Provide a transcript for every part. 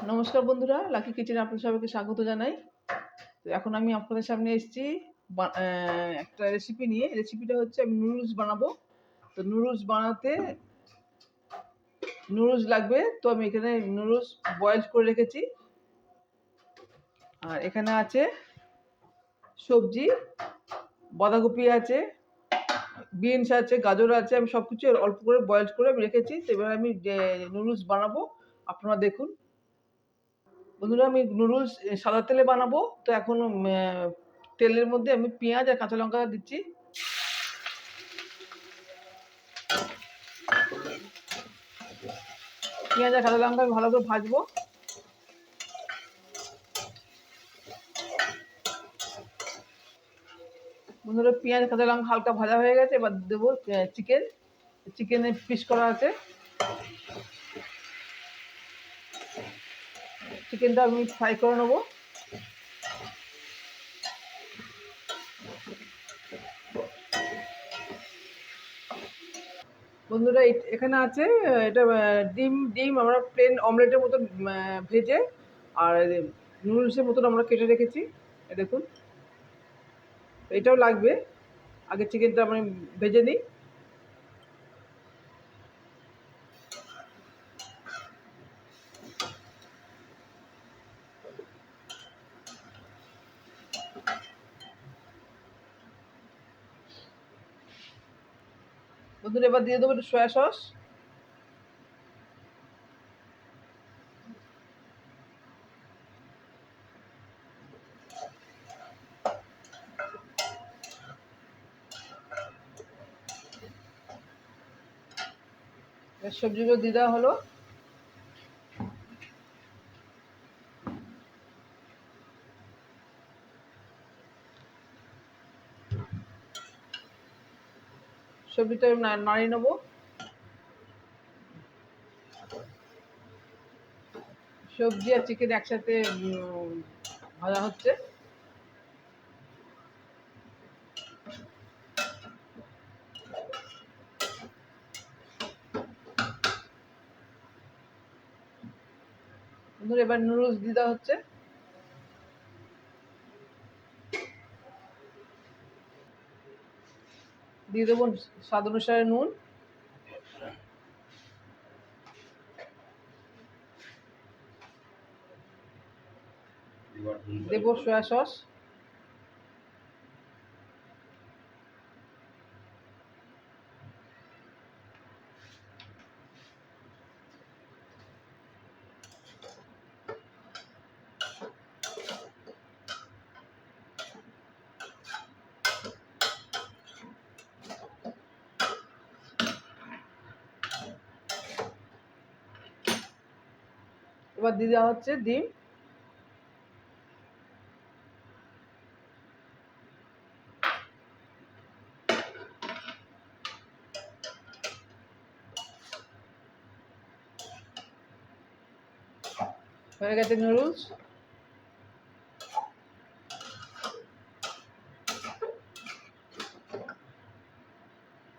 নমস্কার বন্ধুরা, লাকি কিচেনে আপনাদের সবাইকে স্বাগত জানাই। তো এখন আমি আপনাদের সামনে এসেছি একটা রেসিপি নিয়ে। রেসিপিটা হচ্ছে আমি নুডলস বানাবো। তো নুডলস বানাতে নুডলস লাগবে। তো আমি এখানে নুডলস বয়েল করে রেখেছি। আর এখানে আছে সবজি, বাঁধাকপি আছে, বিনস আছে, গাজর আছে। আমি সব কিছু অল্প করে বয়েল করে আমি রেখেছি। তো এবার আমি নুডলস বানাবো, আপনারা দেখুন। বন্ধুরা, আমি নুডলস সাদা তেলে বানাবো। তো এখন তেলের মধ্যে আমি পেঁয়াজ আর কাঁচা লঙ্কা দিচ্ছি। পেঁয়াজ আর কাঁচা লঙ্কা ভালো করে ভাজবো। বন্ধুরা, পেঁয়াজ কাঁচা লঙ্কা হালকা ভাজা হয়ে গেছে। এবার দেবো চিকেনের পিস করা আছে। চিকেনটা আমি ফ্রাই করে নেবো। বন্ধুরা, এখানে আছে এটা ডিম ডিম আমরা প্লেন অমলেটের মতন ভেজে আর নুডলসের মতন আমরা কেটে রেখেছি। দেখুন, এটাও লাগবে। আগে চিকেনটা আমি ভেজে নিই। বন্ধুরা, এবার দিয়ে দেবো একটু সয়া সস। সবজিগুলো দিয়ে দেওয়া হলো। সবজিটা নাড়িয়ে নেবো। সবজি আর চিকেন একসাথে ভাজা হচ্ছে। বন্ধুরা, এবার নুডলস দিয়ে দেওয়া হচ্ছে। দিয়ে দেবো স্বাদ অনুসারে নুন। দেবো সয়া সস। এবার দিয়ে দেওয়া হচ্ছে ডিম। হয়ে গেছে নুডলস।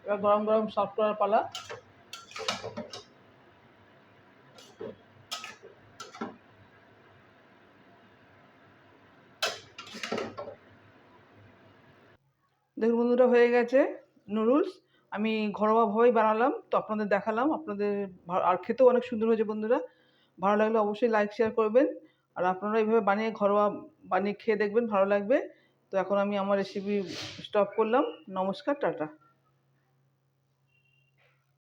এবার গরম গরম সার্ভ করার পালা। দেখুন বন্ধুরা, হয়ে গেছে নুডলস। আমি ঘরোয়াভাবেই বানালাম, তো আপনাদের দেখালাম। আপনাদের আর খেতেও অনেক সুন্দর হয়েছে। বন্ধুরা, ভালো লাগলে অবশ্যই লাইক শেয়ার করবেন। আর আপনারা এইভাবে বানিয়ে ঘরোয়া বানিয়ে খেয়ে দেখবেন, ভালো লাগবে। তো এখন আমি আমার রেসিপি স্টপ করলাম। নমস্কার, টাটা।